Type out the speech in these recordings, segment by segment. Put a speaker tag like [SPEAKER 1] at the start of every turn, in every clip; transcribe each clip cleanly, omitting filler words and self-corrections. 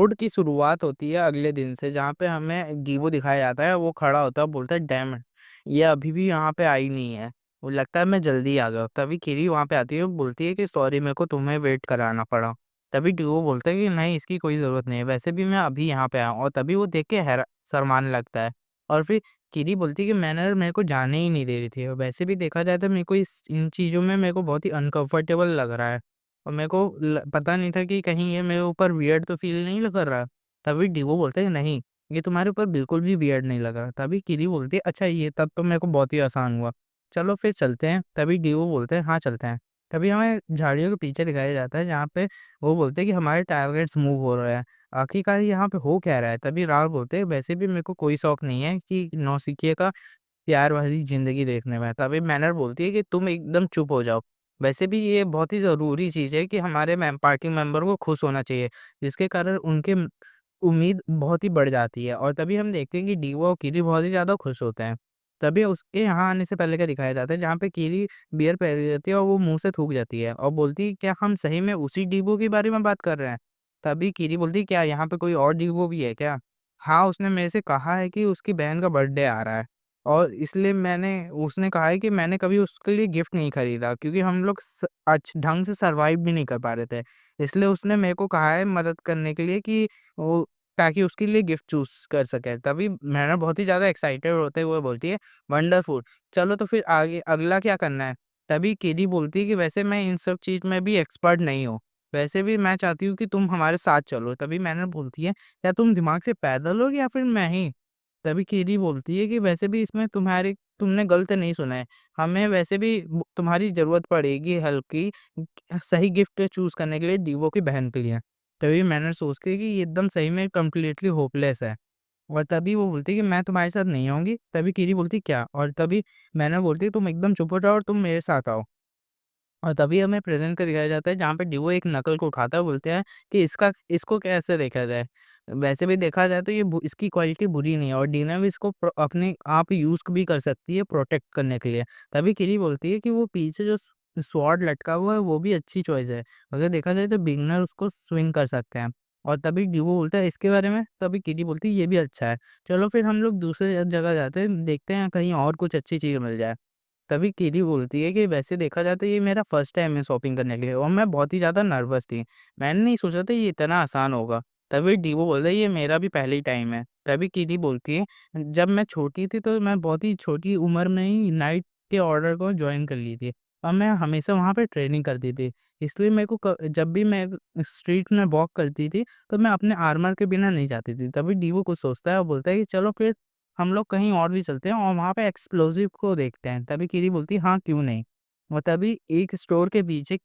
[SPEAKER 1] Road की शुरुआत होती है अगले दिन से, जहाँ पे हमें गीवो दिखाया जाता है। वो खड़ा होता है, बोलता है डैम इट! ये अभी भी यहाँ पे आई नहीं है। वो लगता है मैं जल्दी आ गया। तभी किरी वहाँ पे आती है, वो बोलती है कि सॉरी, मेरे को तुम्हें वेट कराना पड़ा। तभी ड्यूओ बोलता है कि नहीं, इसकी कोई ज़रूरत नहीं है, वैसे भी मैं अभी यहाँ पे आया हूँ। और तभी वो देख के शर्माने लगता है। और फिर किरी बोलती है कि मैंने मेरे को जाने ही नहीं दे रही थी, और वैसे भी देखा जाए तो मेरे को इन चीज़ों में मेरे को बहुत ही अनकंफर्टेबल लग रहा है। और मेरे को पता नहीं था कि कहीं ये मेरे ऊपर वियर्ड तो फील नहीं कर रहा। तभी डिवो बोलते हैं नहीं, ये तुम्हारे ऊपर बिल्कुल भी वियर्ड नहीं लग रहा। तभी किरी बोलती है अच्छा, ये तब तो मेरे को बहुत ही आसान हुआ, चलो फिर चलते हैं। तभी डिवो बोलते हैं हाँ चलते हैं। तभी हमें झाड़ियों के पीछे दिखाया जाता है, जहाँ पे वो बोलते हैं कि हमारे टारगेट्स मूव हो रहे हैं। आखिरकार यहाँ पे हो क्या रहा है। तभी राल बोलते हैं वैसे भी मेरे को कोई शौक नहीं है कि नौसिखिए का प्यार भरी ज़िंदगी देखने में। तभी मैनर बोलती है कि तुम एकदम चुप हो जाओ। वैसे भी ये बहुत ही ज़रूरी चीज़ है कि हमारे पार्टी मेंबर को खुश होना चाहिए, जिसके कारण उनके उम्मीद बहुत ही बढ़ जाती है। और तभी हम देखते हैं कि डीवो और किरी बहुत ही ज़्यादा खुश होते हैं। तभी उसके यहाँ आने से पहले का दिखाया जाता है, जहाँ पे किरी बियर पी रही होती है और वो मुँह से थूक जाती है और बोलती है, "क्या हम सही में उसी डीवो के बारे में बात कर रहे हैं?" तभी किरी बोलती है, "क्या यहाँ पे कोई और डीवो भी है क्या?" "हाँ, उसने मेरे से कहा है कि उसकी बहन का बर्थडे आ रहा है, और इसलिए उसने कहा है कि मैंने कभी उसके लिए गिफ्ट नहीं खरीदा, क्योंकि हम लोग ढंग से सर्वाइव भी नहीं कर पा रहे थे। इसलिए उसने मेरे को कहा है मदद करने के लिए, कि वो ताकि उसके लिए गिफ्ट चूज़ कर सके।" तभी मैना बहुत ही ज़्यादा एक्साइटेड होते हुए बोलती है, "वंडरफुल! चलो तो फिर आगे अगला क्या करना है?" तभी केडी बोलती है कि वैसे मैं इन सब चीज़ में भी एक्सपर्ट नहीं हूँ। वैसे भी मैं चाहती हूँ कि तुम हमारे साथ चलो। तभी मैना बोलती है, "क्या तुम दिमाग से पैदल हो या फिर मैं ही?" तभी कीरी बोलती है कि वैसे भी इसमें तुमने गलत नहीं सुना है। हमें वैसे भी तुम्हारी ज़रूरत पड़ेगी हेल्प की, सही गिफ्ट चूज़ करने के लिए डीवो की बहन के लिए। तभी मैंने सोचती है कि ये एकदम सही में कंप्लीटली होपलेस है। और तभी वो बोलती है कि मैं तुम्हारे साथ नहीं आऊँगी। तभी कीरी बोलती है क्या? और तभी मैंने बोलती है तुम एकदम चुप हो जाओ और तुम मेरे साथ आओ। और तभी हमें प्रेज़ेंट का दिखाया जाता है, जहाँ पे डिवो एक नकल को उठाता है, बोलते हैं कि इसको कैसे देखा जाए? वैसे भी देखा जाए तो इसकी क्वालिटी बुरी नहीं है, और डीना भी इसको अपने आप यूज़ भी कर सकती है प्रोटेक्ट करने के लिए। तभी किरी बोलती है कि वो पीछे जो स्वॉर्ड लटका हुआ है वो भी अच्छी चॉइस है। अगर देखा जाए तो बिगिनर उसको स्विंग कर सकते हैं। और तभी डिवो बोलता है इसके बारे में? तभी किरी बोलती है ये भी अच्छा है। चलो फिर हम लोग दूसरे जगह जाते हैं, देखते हैं कहीं और कुछ अच्छी चीज़ मिल जाए। तभी कीरी बोलती है कि वैसे देखा जाए तो ये मेरा फर्स्ट टाइम है शॉपिंग करने के लिए, और मैं बहुत ही ज़्यादा नर्वस थी। मैंने नहीं सोचा था ये इतना आसान होगा। तभी डीवो बोलता है ये मेरा भी पहला ही टाइम है। तभी कीरी बोलती है, जब मैं छोटी थी तो मैं बहुत ही छोटी उम्र में ही नाइट के ऑर्डर को जॉइन कर ली थी, और मैं हमेशा वहाँ पे ट्रेनिंग करती थी। इसलिए मेरे को जब भी मैं स्ट्रीट में वॉक करती थी तो मैं अपने आर्मर के बिना नहीं जाती थी। तभी डीवो कुछ सोचता है और बोलता है कि चलो फिर हम लोग कहीं और भी चलते हैं और वहाँ पे एक्सप्लोसिव को देखते हैं। तभी किरी बोलती है हाँ, क्यों नहीं? और तभी एक स्टोर के पीछे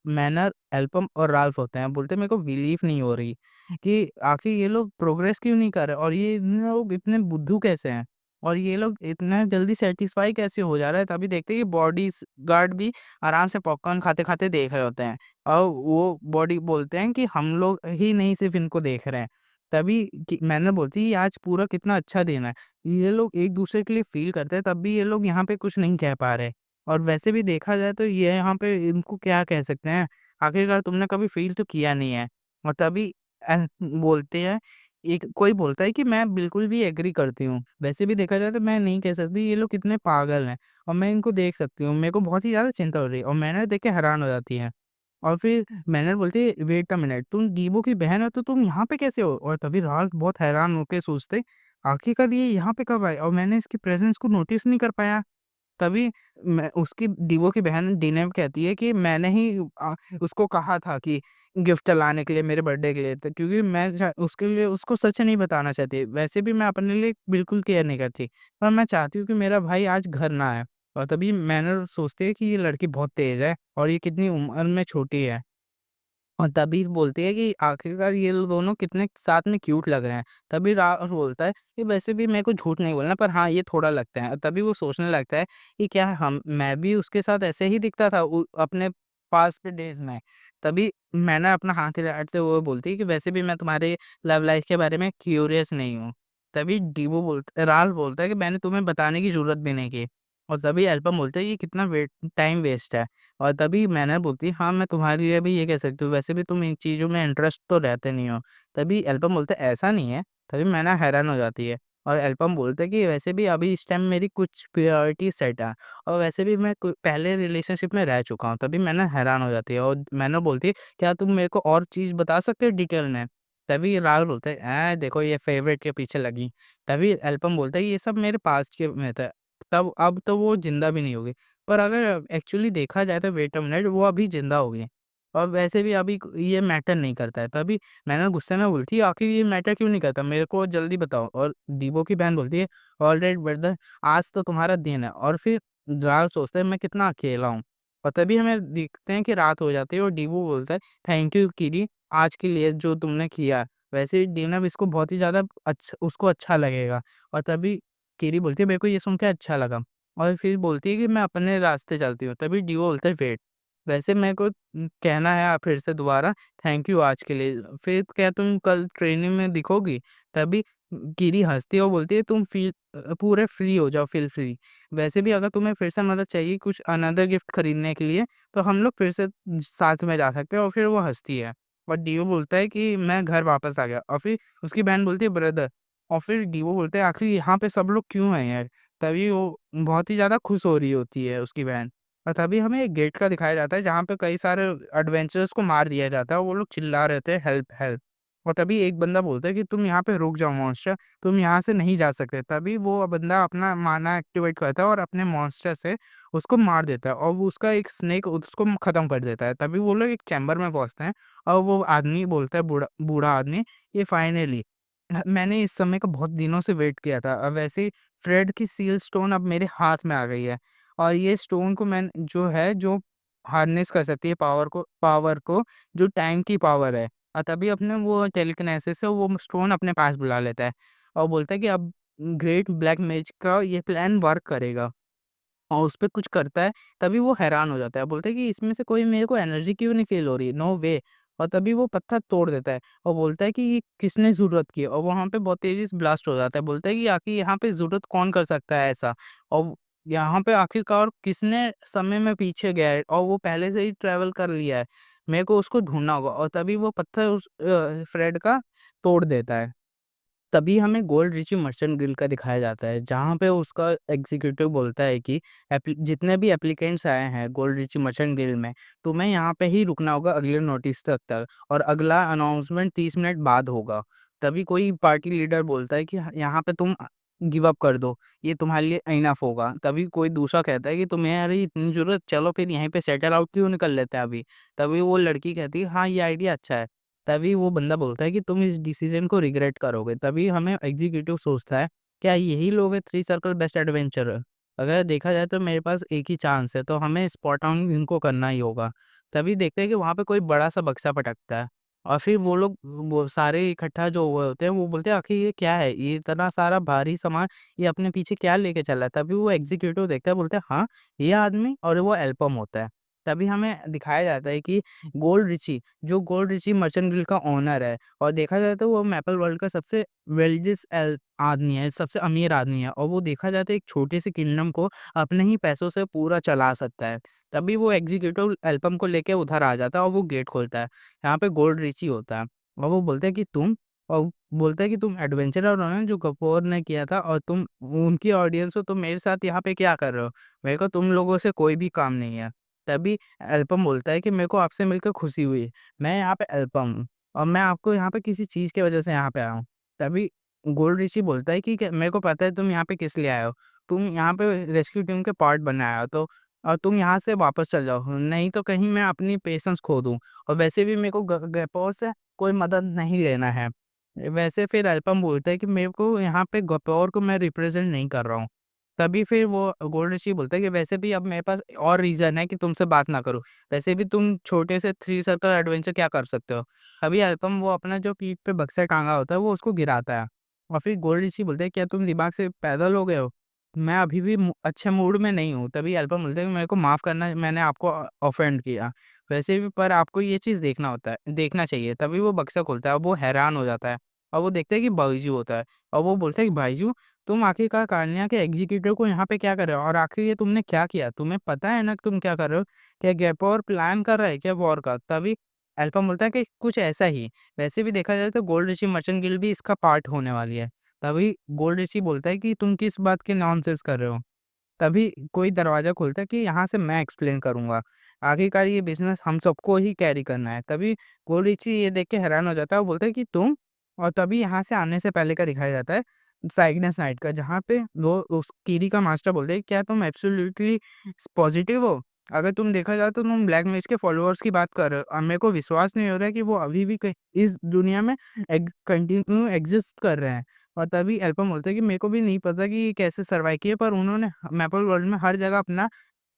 [SPEAKER 1] मैनर, एल्पम और राल्फ होते हैं। बोलते हैं मेरे को बिलीव नहीं हो रही कि आखिर ये लोग प्रोग्रेस क्यों नहीं कर रहे, और ये इन लोग इतने बुद्धू कैसे हैं? और ये लोग इतना जल्दी सैटिस्फाई कैसे हो जा रहा है? तभी देखते हैं कि बॉडीज़ गार्ड भी आराम से पॉपकॉर्न खाते-खाते देख रहे होते हैं, और वो बॉडी बोलते हैं कि हम लोग ही नहीं सिर्फ़ इनको देख रहे हैं। तभी कि मैनर बोलती है ये आज पूरा कितना अच्छा दिन है। ये लोग एक-दूसरे के लिए फ़ील करते हैं, तब भी ये लोग यहाँ पे कुछ नहीं कह पा रहे। और वैसे भी देखा जाए तो ये यहाँ पे इनको क्या कह सकते हैं, आखिरकार तुमने कभी फ़ील तो किया नहीं है। और तभी बोलते हैं, एक कोई बोलता है कि मैं बिल्कुल भी एग्री करती हूँ। वैसे भी देखा जाए तो मैं नहीं कह सकती ये लोग कितने पागल हैं, और मैं इनको देख सकती हूँ। मेरे को बहुत ही ज़्यादा चिंता हो रही है, और मैनर देख के हैरान हो जाती है। और फिर मैनर बोलती है वेट अ मिनट, तुम गीबो की बहन हो तो तुम यहाँ पे कैसे हो? और तभी राल्फ बहुत हैरान होके सोचते, आखिरकार ये यहाँ पे कब आए और मैंने इसकी प्रेज़ेंस को नोटिस नहीं कर पाया। तभी मैं उसकी डीवो की बहन डीनेव कहती है कि मैंने ही उसको कहा था कि गिफ्ट लाने के लिए मेरे बर्थडे के लिए, तो क्योंकि मैं उसके लिए उसको सच नहीं बताना चाहती। वैसे भी मैं अपने लिए बिल्कुल केयर नहीं करती, पर मैं चाहती हूँ कि मेरा भाई आज घर ना आए। और तभी मैनर सोचते है कि ये लड़की बहुत तेज़ है और ये कितनी उम्र में छोटी है। और तभी बोलती है कि आखिरकार ये लोग दोनों कितने साथ में क्यूट लग रहे हैं। तभी राहुल बोलता है कि वैसे भी मेरे को झूठ नहीं बोलना, पर हाँ, ये थोड़ा लगता है। और तभी वो सोचने लगता है कि क्या मैं भी उसके साथ ऐसे ही दिखता था अपने पास्ट के डेज़ में। तभी मैंने अपना हाथ हिलाते हुए बोलती है कि वैसे भी मैं तुम्हारे लव लाइफ़ के बारे में क्यूरियस नहीं हूँ। तभी राल बोलता है कि मैंने तुम्हें बताने की ज़रूरत भी नहीं की। और तभी एल्पम बोलते हैं ये कितना टाइम वेस्ट है। और तभी मैंने बोलती हाँ मैं तुम्हारे लिए भी ये कह सकती हूँ, वैसे भी तुम इन चीज़ों में इंटरेस्ट तो रहते नहीं हो। तभी एल्पम बोलते ऐसा नहीं है। तभी मैंने हैरान हो जाती है। और एल्पम बोलते हैं कि वैसे भी अभी इस टाइम मेरी कुछ प्रायोरिटी सेट है, और वैसे भी मैं पहले रिलेशनशिप में रह चुका हूँ। तभी मैंने हैरान हो जाती है और मैंने बोलती है क्या तुम मेरे को और चीज़ बता सकते हो डिटेल में। तभी राहुल बोलते हैं देखो ये फेवरेट के पीछे लगी। तभी एल्पम बोलता है ये सब मेरे पास के में था, तब अब तो वो ज़िंदा भी नहीं होगी। पर अगर एक्चुअली देखा जाए तो वेट अ मिनट वो अभी ज़िंदा हो गई हैं। और वैसे भी अभी ये मैटर नहीं करता है। तभी मैंने गुस्से में बोलती है आखिर ये मैटर क्यों नहीं करता? मेरे को जल्दी बताओ। और दीपो की बहन बोलती है ऑलराइट ब्रदर, आज तो तुम्हारा दिन है। और फिर राहुल सोचता है मैं कितना अकेला हूँ। और तभी हमें दिखते हैं कि रात हो जाती है और डीबू बोलता है थैंक यू किरी आज के लिए जो तुमने किया। वैसे डिनर इसको बहुत ही ज़्यादा उसको अच्छा लगेगा। और तभी किरी बोलती है मेरे को ये सुन के अच्छा लगा। और फिर बोलती है कि मैं अपने रास्ते चलती हूँ। तभी डीओ बोलता है वेट, वैसे मेरे को कहना है आप फिर से दोबारा थैंक यू आज के लिए। फिर क्या तुम कल ट्रेनिंग में दिखोगी? तभी किरी हँसती है और बोलती है तुम पूरे फ्री हो जाओ, फील फ्री। वैसे भी अगर तुम्हें फिर से मदद चाहिए कुछ अनदर गिफ्ट खरीदने के लिए तो हम लोग फिर से साथ में जा सकते हैं। और फिर वो हँसती है। और डीओ बोलता है कि मैं घर वापस आ गया। और फिर उसकी बहन बोलती है ब्रदर। और फिर डीओ बोलता है आखिर यहाँ पे सब लोग क्यों हैं यार? तभी वो बहुत ही ज़्यादा खुश हो रही होती है उसकी बहन। और तभी हमें एक गेट का दिखाया जाता है जहाँ पे कई सारे एडवेंचरर्स को मार दिया जाता है और वो लोग चिल्ला रहे थे हेल्प हेल्प। और तभी एक बंदा बोलता है कि तुम यहाँ पे रुक जाओ मॉन्स्टर, तुम यहाँ से नहीं जा सकते। तभी वो बंदा अपना माना एक्टिवेट करता है और अपने मॉन्स्टर से उसको मार देता है और वो उसका एक स्नेक उसको खत्म कर देता है। तभी वो लोग एक चैम्बर में पहुंचते हैं और वो आदमी बोलता है बूढ़ा बूढ़ा आदमी, ये फाइनली मैंने इस समय का बहुत दिनों से वेट किया था। अब वैसे ही फ्रेड की सील स्टोन अब मेरे हाथ में आ गई है। और ये स्टोन को मैं जो है जो हार्नेस कर सकती है पावर को जो टाइम की पावर है। और तभी अपने वो टेलीकिनेसिस से वो स्टोन अपने पास बुला लेता है और बोलता है कि अब ग्रेट ब्लैक मेज का ये प्लान वर्क करेगा। और उसपे कुछ करता है। तभी वो हैरान हो जाता है, बोलता है कि इसमें से कोई मेरे को एनर्जी क्यों नहीं फ़ील हो रही है? नो वे। और तभी वो पत्थर तोड़ देता है और बोलता है कि ये किसने ज़रूरत की है? और वहाँ पे बहुत तेज़ी से ब्लास्ट हो जाता है। बोलता है कि आखिर यहाँ पे ज़रूरत कौन कर सकता है ऐसा? और यहाँ पे आखिरकार किसने समय में पीछे गया है और वो पहले से ही ट्रैवल कर लिया है। मेरे को उसको ढूँढना होगा। और तभी वो पत्थर उस फ्रेड का तोड़ देता है। तभी हमें गोल्ड रिची मर्चेंट गिल्ड का दिखाया जाता है, जहाँ पे उसका एग्ज़ीक्यूटिव बोलता है कि जितने भी एप्लीकेंट्स आए हैं गोल्ड रिची मर्चेंट गिल्ड में, तुम्हें यहाँ पे ही रुकना होगा अगले नोटिस तक और अगला अनाउंसमेंट 30 मिनट बाद होगा। तभी कोई पार्टी लीडर बोलता है कि यहाँ पे तुम गिव अप कर दो, ये तुम्हारे लिए इनफ होगा। तभी कोई दूसरा कहता है कि तुम्हें यार इतनी ज़रूरत, चलो फिर यहीं पे सेटल आउट क्यों निकल लेते हैं अभी। तभी वो लड़की कहती है हाँ, ये आइडिया अच्छा है। तभी वो बंदा बोलता है कि तुम इस डिसीजन को रिग्रेट करोगे। तभी हमें एग्जीक्यूटिव सोचता है, क्या यही लोग हैं थ्री सर्कल बेस्ट एडवेंचरर? अगर देखा जाए तो मेरे पास एक ही चांस है, तो हमें स्पॉट ऑन इनको करना ही होगा। तभी देखते हैं कि वहाँ पे कोई बड़ा-सा बक्सा पटकता है और फिर वो लोग वो सारे इकट्ठा जो हुए होते हैं, वो बोलते हैं आखिर ये क्या है? ये इतना सारा भारी सामान ये अपने पीछे क्या लेके चला है? तभी वो एग्जीक्यूटिव देखता है, बोलता है हाँ, ये आदमी, और वो एल्पम होता है। तभी हमें दिखाया जाता है कि गोल्ड रिची जो गोल्ड रिची मर्चेंट गिल्ड का ओनर है, और देखा जाए तो वो मैपल वर्ल्ड का सबसे वेल्दिएस्ट आदमी है, सबसे अमीर आदमी है, और वो देखा जाए तो एक छोटे से किंगडम को अपने ही पैसों से पूरा चला सकता है। तभी वो एग्जीक्यूटिव एल्पम को लेके उधर आ जाता है और वो गेट खोलता है। यहाँ पे गोल्ड रिची होता है और वो बोलता है कि तुम, और बोलता है कि तुम एडवेंचरर हो ना जो कपूर ने किया था, और तुम उनकी ऑडियंस हो, तुम मेरे साथ यहाँ पे क्या कर रहे हो? मेरे को तुम लोगों से कोई भी काम नहीं है। तभी एल्पम बोलता है कि मेरे को आपसे मिलकर खुशी हुई। मैं यहाँ पे एल्पम हूँ और मैं आपको यहाँ पे किसी चीज़ की वजह से यहाँ पे आया हूँ। तभी गोल्ड ऋषि बोलता है कि मेरे को पता है तुम यहाँ पे किस लिए आए हो। तुम यहाँ पे रेस्क्यू टीम के पार्ट बनने आए हो, तो और तुम यहाँ से वापस चल जाओ, नहीं तो कहीं मैं अपनी पेशेंस खो दूँ। और वैसे भी मेरे को गैपोर से कोई मदद नहीं लेना है। वैसे फिर एल्पम बोलता है कि मेरे को यहाँ पे गैपोर को मैं रिप्रेज़ेंट नहीं कर रहा हूँ। तभी फिर वो गोल्ड ऋषि बोलता है कि वैसे भी अब मेरे पास और रीज़न है कि तुमसे बात ना करूँ। वैसे भी तुम छोटे से थ्री सर्कल एडवेंचर क्या कर सकते हो? अभी अल्पम वो अपना जो पीठ पे बक्सा टाँगा होता है वो उसको गिराता है। और फिर गोल्ड ऋषि बोलते हैं क्या तुम दिमाग से पैदल हो गए हो? मैं अभी भी अच्छे मूड में नहीं हूँ। तभी अल्पम बोलते हैं मेरे को माफ़ करना, मैंने आपको ऑफेंड किया। वैसे भी पर आपको ये चीज़ देखना चाहिए। तभी वो बक्सा खोलता है और वो हैरान हो जाता है और वो देखता है कि बाइजू होता है और वो बोलता है कि बाइजू, तुम आखिरकार कार्निया के एग्जीक्यूटिव को यहाँ पे क्या कर रहे हो, और आखिर ये तुमने क्या किया, तुम्हें पता है ना कि तुम क्या कर रहे हो, क्या गैपोर प्लान कर रहा है क्या वॉर का? तभी एल्पम बोलता है कि कुछ ऐसा ही, वैसे भी देखा जाए तो गोल्ड ऋषि मर्चेंट गिल्ड भी इसका पार्ट होने वाली है। तभी गोल्ड ऋषि बोलता है कि तुम किस बात के नॉनसेंस कर रहे हो। तभी कोई दरवाज़ा खुलता है कि यहाँ से मैं एक्सप्लेन करूँगा। आखिरकार ये बिज़नेस हम सबको ही कैरी करना है। तभी गोल्डरिची ये देख के हैरान हो जाता है और बोलता है कि तुम? और तभी यहाँ से आने से पहले का दिखाया जाता है साइग्नस नाइट का, जहाँ पे वो उस कीरी का मास्टर बोलते हैं, क्या तुम एब्सोल्यूटली पॉजिटिव हो? अगर तुम देखा जाए तो तुम ब्लैक मेज के फॉलोअर्स की बात कर रहे हो और मेरे को विश्वास नहीं हो रहा है कि वो अभी भी कहीं इस दुनिया में कंटिन्यू एग्जिस्ट कर रहे हैं। और तभी एल्पम बोलता है कि मेरे को भी नहीं पता कि ये कैसे सर्वाइव किए, पर उन्होंने मैपल वर्ल्ड में हर जगह अपना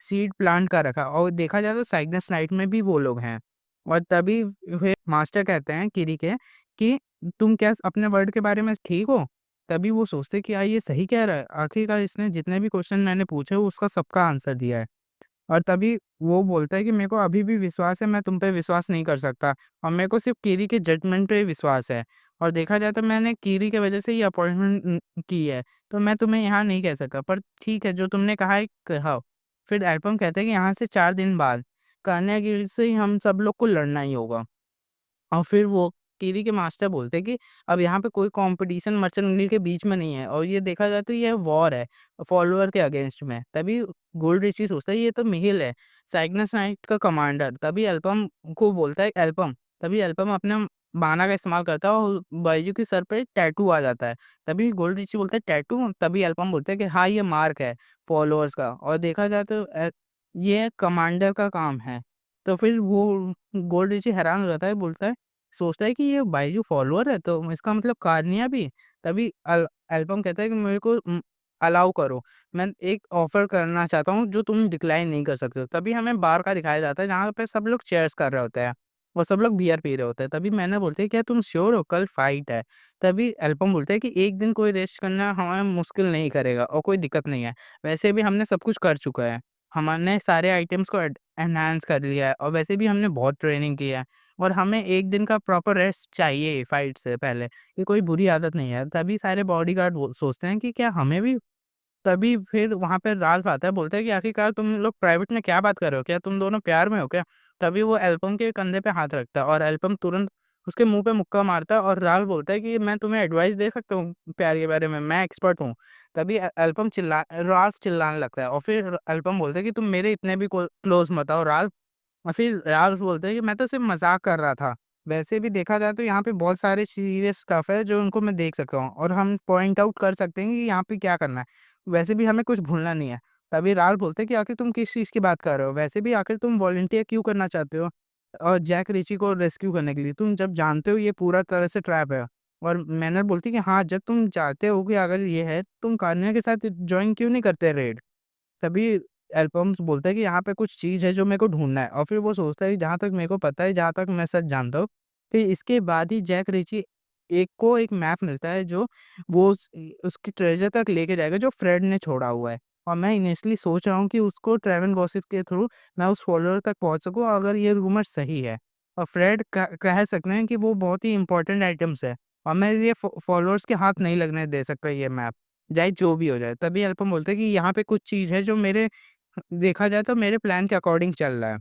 [SPEAKER 1] सीड प्लांट कर रखा, और देखा जाए तो साइग्नस नाइट में भी वो लोग हैं। और तभी फिर मास्टर कहते हैं किरी के कि तुम क्या अपने वर्ड के बारे में ठीक हो? तभी वो सोचते हैं कि यार ये सही कह रहा है, आखिरकार इसने जितने भी क्वेश्चन मैंने पूछे उसका सबका आंसर दिया है। और तभी वो बोलता है कि मेरे को अभी भी विश्वास है, मैं तुम पे विश्वास नहीं कर सकता, और मेरे को सिर्फ़ कीरी के जजमेंट पे ही विश्वास है। और देखा जाए तो मैंने कीरी की वज़ह से ये अपॉइंटमेंट की है, तो मैं तुम्हें यहाँ नहीं कह सकता, पर ठीक है जो तुमने कहा है कहो। फिर एल्पम कहते हैं कि यहाँ से 4 दिन बाद कर्ण्या गिल्ड से ही हम सब लोग को लड़ना ही होगा। और फिर वो कीरी के मास्टर बोलते हैं कि अब यहाँ पे कोई कंपटीशन मर्चेंट नेवी के बीच में नहीं है, और ये देखा जाए तो ये वॉर है फॉलोअर के अगेंस्ट में। तभी गोल्ड ऋषि सोचता है ये तो मिहिल है, साइग्नस नाइट का कमांडर। तभी एल्पम को बोलता है एल्पम, तभी एल्पम अपने बाना का इस्तेमाल करता है और बाइजू के सर पे टैटू आ जाता है। तभी गोल्ड ऋषि बोलता है टैटू? तभी एल्पम बोलता है कि हाँ ये मार्क है फॉलोअर्स का, और देखा जाए तो ये कमांडर का काम है। तो फिर वो गोल्ड ऋषि हैरान हो जाता है, बोलता है, सोचता है कि ये बायजू फॉलोअर है तो इसका मतलब कार्निया भी। तभी एल्बम कहता है कि मेरे को अलाउ करो, मैं एक ऑफर करना चाहता हूँ जो तुम डिक्लाइन नहीं कर सकते हो। तभी हमें बार का दिखाया जाता है जहाँ पे सब लोग चेयर्स कर रहे होते हैं और सब लोग बियर पी रहे होते हैं। तभी मैंने बोलते हैं क्या तुम श्योर हो कल फाइट है? तभी एल्बम बोलते हैं कि एक दिन कोई रेस्ट करना हमें मुश्किल नहीं करेगा और कोई दिक्कत नहीं है, वैसे भी हमने सब कुछ कर चुका है, हमने सारे आइटम्स को एनहांस कर लिया है, और वैसे भी हमने बहुत ट्रेनिंग की है, और हमें 1 दिन का प्रॉपर रेस्ट चाहिए फाइट से पहले, ये कोई बुरी आदत नहीं है। तभी सारे बॉडीगार्ड वो सोचते हैं कि क्या हमें भी? तभी फिर वहाँ पे राल्फ आता है, बोलता है कि आखिरकार तुम लोग प्राइवेट में क्या बात कर रहे हो? क्या तुम दोनों प्यार में हो क्या? तभी वो एल्पम के कंधे पे हाथ रखता है और एल्पम तुरंत उसके मुँह पे मुक्का मारता है, और राल्फ बोलता है कि मैं तुम्हें एडवाइस दे सकता हूँ प्यार के बारे में, मैं एक्सपर्ट हूँ। तभी एल्पम राल्फ चिल्लाने लगता है, और फिर एल्पम बोलता है कि तुम मेरे इतने भी क्लोज़ मत आओ राल्फ। और फिर राल्फ बोलते हैं कि मैं तो सिर्फ़ मज़ाक कर रहा था। वैसे भी देखा जाए तो यहाँ पे बहुत सारे सीरियस स्टफ़ है जो उनको मैं देख सकता हूँ, और हम पॉइंट आउट कर सकते हैं कि यहाँ पे क्या करना है। वैसे भी हमें कुछ भूलना नहीं है। तभी राल्फ बोलते हैं कि आखिर तुम किस चीज़ की बात कर रहे हो? वैसे भी आखिर तुम वॉलंटियर क्यों करना चाहते हो? जैक रिची को रेस्क्यू करने के लिए, तुम जब जानते हो ये पूरा तरह से ट्रैप है। और मैनर बोलती है कि हाँ, जब तुम चाहते हो कि अगर ये है, तुम कार्निया के साथ जॉइन क्यों नहीं करते रेड? तभी एल्बम्स बोलता है कि यहाँ पे कुछ चीज़ है जो मेरे को ढूँढना है, और फिर वो सोचता है कि जहाँ तक मेरे को पता है, जहाँ तक मैं सच जानता हूँ, फिर इसके बाद ही जैक रिची एक मैप मिलता है जो वो उसकी ट्रेजर तक लेके जाएगा जो फ्रेड ने छोड़ा हुआ है। और मैं इनिशियली सोच रहा हूँ कि उसको ट्रैवन गॉसिप के थ्रू मैं उस फॉलोअर तक पहुँच सकूँ अगर ये रूमर सही है। और फ्रेड कह सकते हैं कि वो बहुत ही इम्पोर्टेंट आइटम्स है, और मैं ये फॉलोअर्स के हाथ नहीं लगने दे सकता ये मैप। चाहे जो भी हो जाए। तभी अल्पम बोलते हैं कि यहाँ पे कुछ चीज़ है जो मेरे देखा जाए तो मेरे प्लान के अकॉर्डिंग चल रहा है।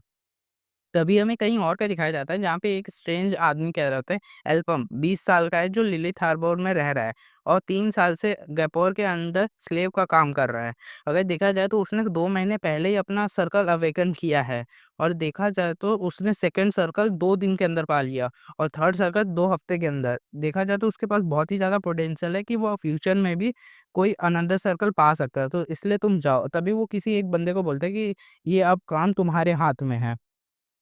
[SPEAKER 1] तभी हमें कहीं और का दिखाया जाता है जहाँ पे एक स्ट्रेंज आदमी कह रहा होता है, एल्पम 20 साल का है जो लिलिथ हार्बर में रह रहा है और 3 साल से गैपोर के अंदर स्लेव का काम कर रहा है। अगर देखा जाए तो उसने 2 महीने पहले ही अपना सर्कल अवेकन किया है, और देखा जाए तो उसने सेकंड सर्कल 2 दिन के अंदर पा लिया और थर्ड सर्कल 2 हफ्ते के अंदर। देखा जाए तो उसके पास बहुत ही ज़्यादा पोटेंशियल है कि वो फ्यूचर में भी कोई अनदर सर्कल पा सकता है, तो इसलिए तुम जाओ। तभी वो किसी एक बंदे को बोलता है कि ये अब काम तुम्हारे हाथ में है।